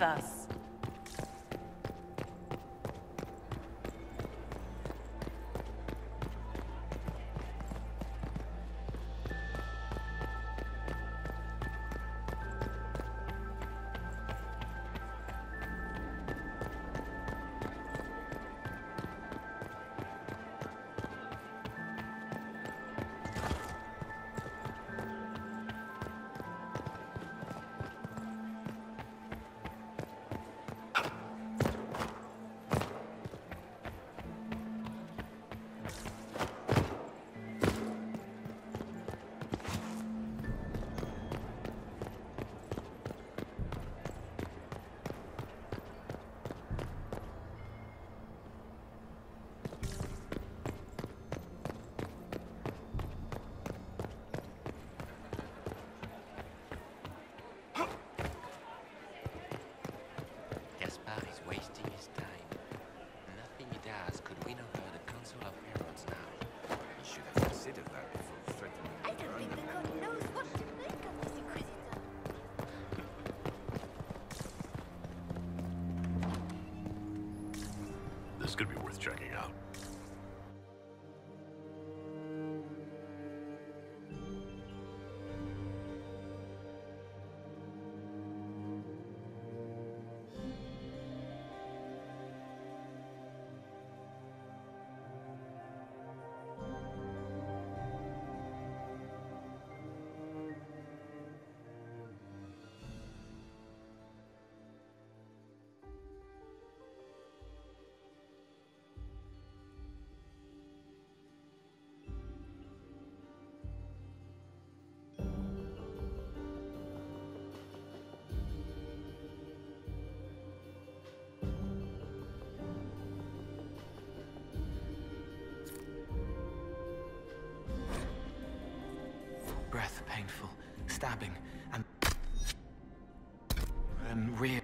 us. Wasting his time. Nothing he does could win over the Council of Heralds now. He should have considered that before threatening. I don't think the court knows what to make of this Inquisitor. This could be worth checking out. Breath painful, stabbing, and real.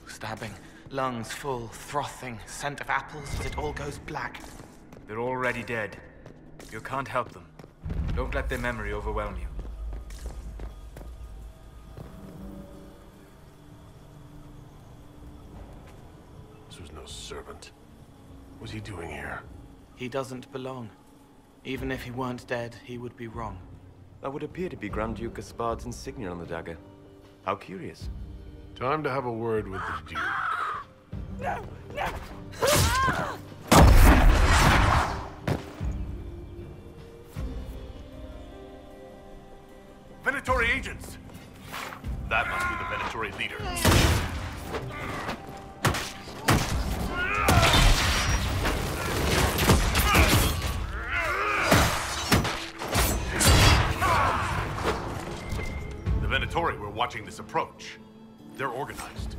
Stabbing, lungs full, frothing, scent of apples as it all goes black. They're already dead. You can't help them. Don't let their memory overwhelm you. This was no servant. What's he doing here? He doesn't belong. Even if he weren't dead, he would be wrong. That would appear to be Grand Duke Gaspard's insignia on the dagger. How curious. Time to have a word with the Duke. No! No! Venatori agents! That must be the Venatori leader. The Venatori were watching this approach. They're organized.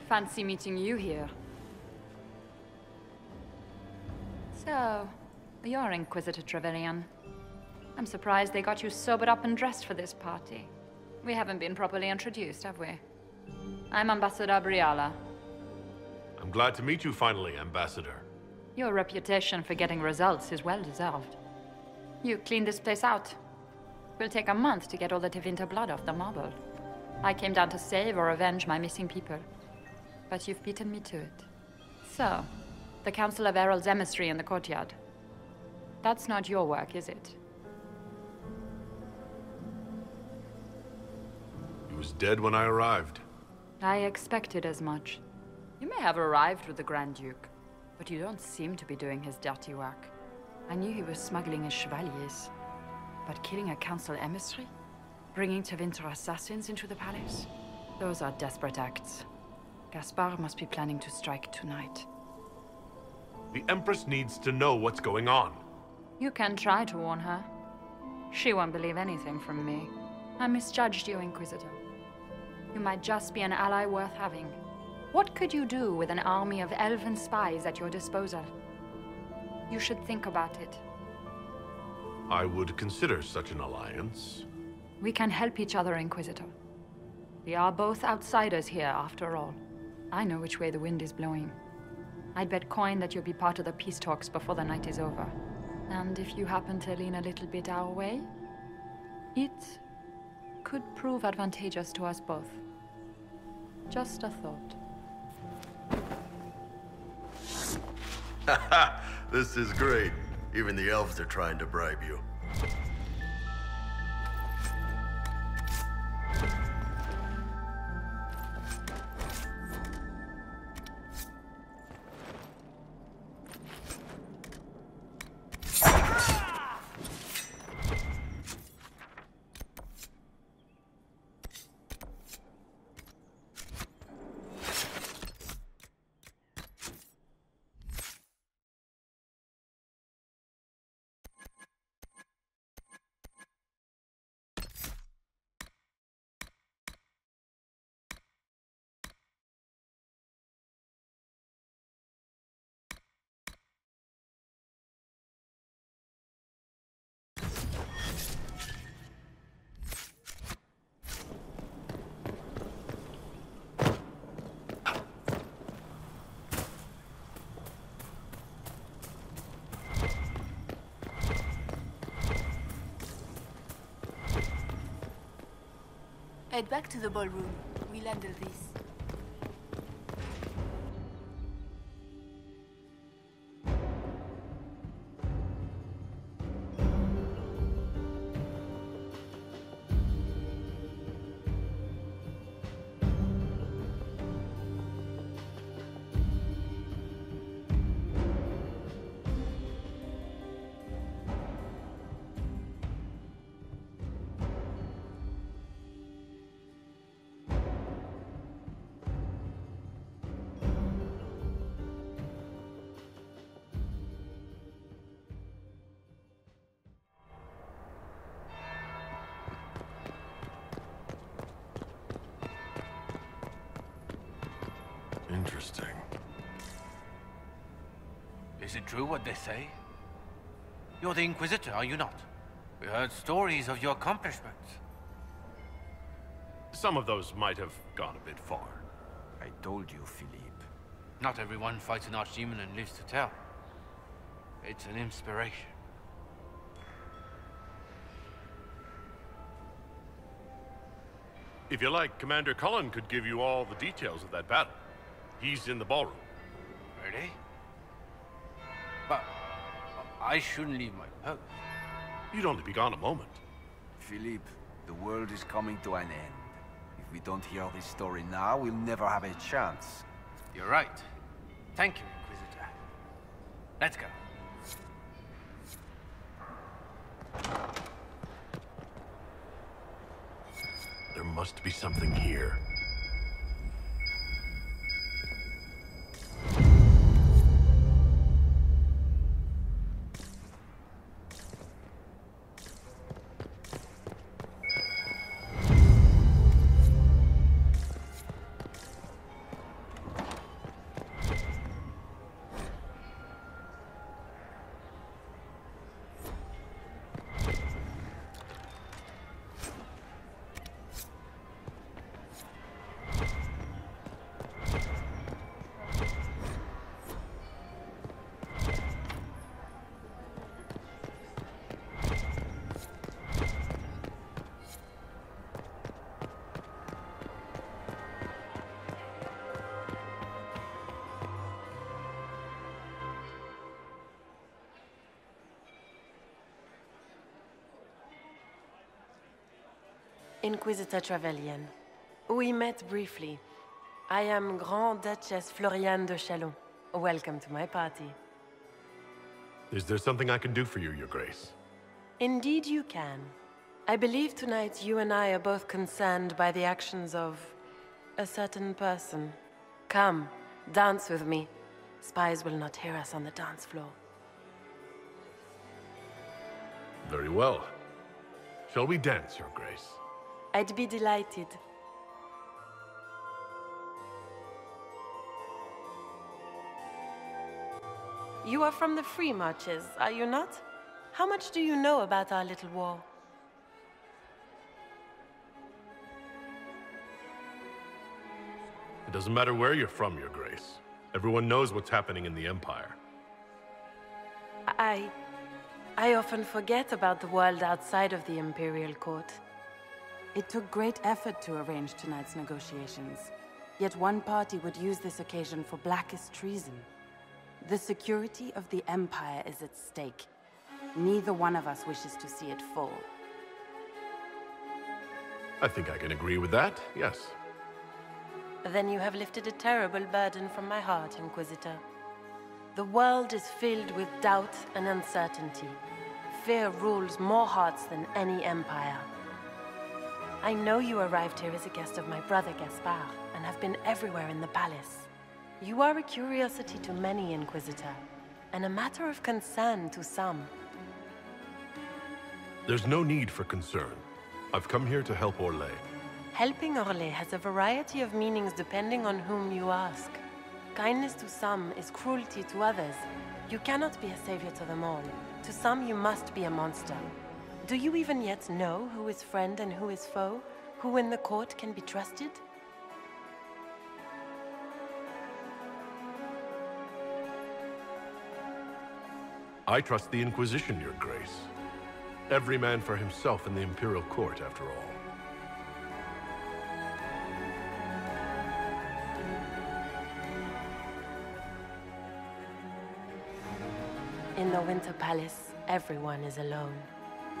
Fancy meeting you here. So, you're Inquisitor Trevelyan. I'm surprised they got you sobered up and dressed for this party. We haven't been properly introduced, have we? I'm Ambassador Briala. I'm glad to meet you finally, Ambassador. Your reputation for getting results is well deserved. You cleaned this place out. Will take a month to get all the Tevinter blood off the marble. I came down to save or avenge my missing people. But you've beaten me to it. So, the Council of Herald's emissary in the courtyard. That's not your work, is it? He was dead when I arrived. I expected as much. You may have arrived with the Grand Duke, but you don't seem to be doing his dirty work. I knew he was smuggling his chevaliers. But killing a council emissary? Bringing Tevinter assassins into the palace? Those are desperate acts. Gaspard must be planning to strike tonight. The Empress needs to know what's going on. You can try to warn her. She won't believe anything from me. I misjudged you, Inquisitor. You might just be an ally worth having. What could you do with an army of elven spies at your disposal? You should think about it. I would consider such an alliance. We can help each other, Inquisitor. We are both outsiders here, after all. I know which way the wind is blowing. I'd bet coin that you'll be part of the peace talks before the night is over. And if you happen to lean a little bit our way, it could prove advantageous to us both. Just a thought. Haha, this is great. Even the elves are trying to bribe you. Head back to the ballroom. We'll handle this. Interesting. Is it true what they say? You're the Inquisitor, are you not? We heard stories of your accomplishments. Some of those might have gone a bit far. I told you, Philippe. Not everyone fights an archdemon and lives to tell. It's an inspiration. If you like, Commander Cullen could give you all the details of that battle. He's in the ballroom. Really? But I shouldn't leave my post. You'd only be gone a moment. Philippe, the world is coming to an end. If we don't hear this story now, we'll never have a chance. You're right. Thank you, Inquisitor. Let's go. There must be something here. Inquisitor Trevelyan. We met briefly. I am Grand Duchess Floriane de Chalon. Welcome to my party. Is there something I can do for you, Your Grace? Indeed you can. I believe tonight you and I are both concerned by the actions of A certain person. Come, dance with me. Spies will not hear us on the dance floor. Very well. Shall we dance, Your Grace? I'd be delighted. You are from the Free Marches, are you not? How much do you know about our little war? It doesn't matter where you're from, Your Grace. Everyone knows what's happening in the Empire. I often forget about the world outside of the Imperial Court. It took great effort to arrange tonight's negotiations. Yet one party would use this occasion for blackest treason. The security of the Empire is at stake. Neither one of us wishes to see it fall. I think I can agree with that, yes. Then you have lifted a terrible burden from my heart, Inquisitor. The world is filled with doubt and uncertainty. Fear rules more hearts than any empire. I know you arrived here as a guest of my brother Gaspard, and have been everywhere in the palace. You are a curiosity to many, Inquisitor, and a matter of concern to some. There's no need for concern. I've come here to help Orlais. Helping Orlais has a variety of meanings depending on whom you ask. Kindness to some is cruelty to others. You cannot be a savior to them all. To some, you must be a monster. Do you even yet know who is friend and who is foe? Who in the court can be trusted? I trust the Inquisition, Your Grace. Every man for himself in the Imperial Court, after all. In the Winter Palace, everyone is alone.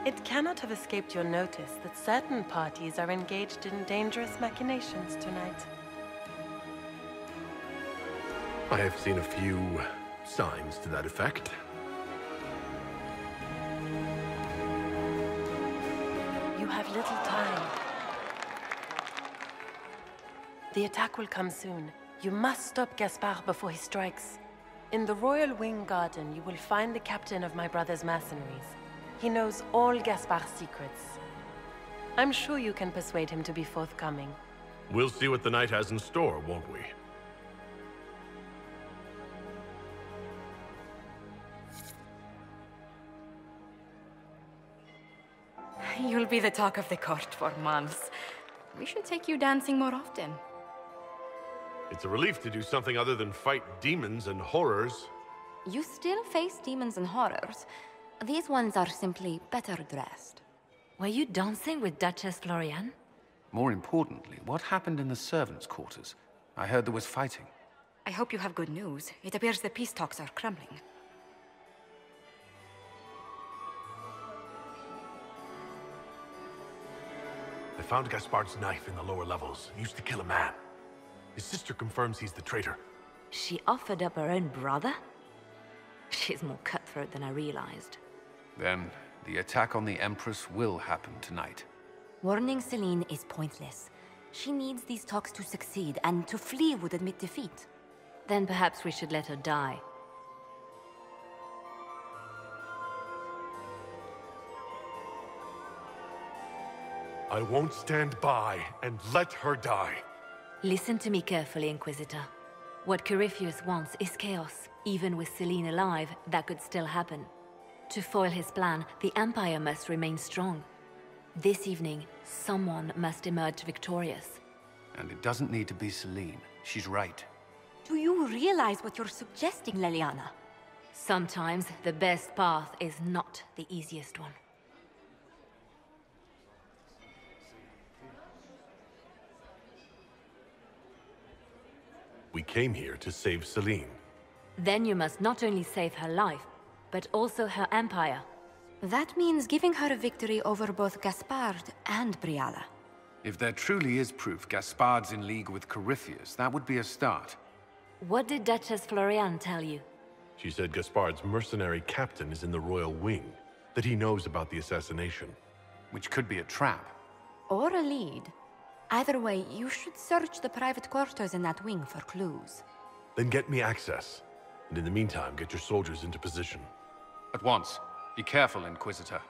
It cannot have escaped your notice that certain parties are engaged in dangerous machinations tonight. I have seen a few signs to that effect. You have little time. The attack will come soon. You must stop Gaspard before he strikes. In the Royal Wing Garden, you will find the captain of my brother's mercenaries. He knows all Gaspard's secrets. I'm sure you can persuade him to be forthcoming. We'll see what the night has in store, won't we? You'll be the talk of the court for months. We should take you dancing more often. It's a relief to do something other than fight demons and horrors. You still face demons and horrors. These ones are simply better dressed. Were you dancing with Duchess Florian? More importantly, what happened in the servants' quarters? I heard there was fighting. I hope you have good news. It appears the peace talks are crumbling. I found Gaspard's knife in the lower levels. He used to kill a man. His sister confirms he's the traitor. She offered up her own brother? She's more cutthroat than I realized. Then, the attack on the Empress will happen tonight. Warning Celine is pointless. She needs these talks to succeed, and to flee would admit defeat. Then perhaps we should let her die. I won't stand by and let her die. Listen to me carefully, Inquisitor. What Corypheus wants is chaos. Even with Celine alive, that could still happen. To foil his plan, the Empire must remain strong. This evening, someone must emerge victorious. And it doesn't need to be Celine. She's right. Do you realize what you're suggesting, Leliana? Sometimes the best path is not the easiest one. We came here to save Celine. Then you must not only save her life, but also her empire. That means giving her a victory over both Gaspard and Briala. If there truly is proof Gaspard's in league with Corypheus, that would be a start. What did Duchess Florian tell you? She said Gaspard's mercenary captain is in the Royal Wing, that he knows about the assassination. Which could be a trap. Or a lead. Either way, you should search the private quarters in that wing for clues. Then get me access. And in the meantime, get your soldiers into position. At once. Be careful, Inquisitor.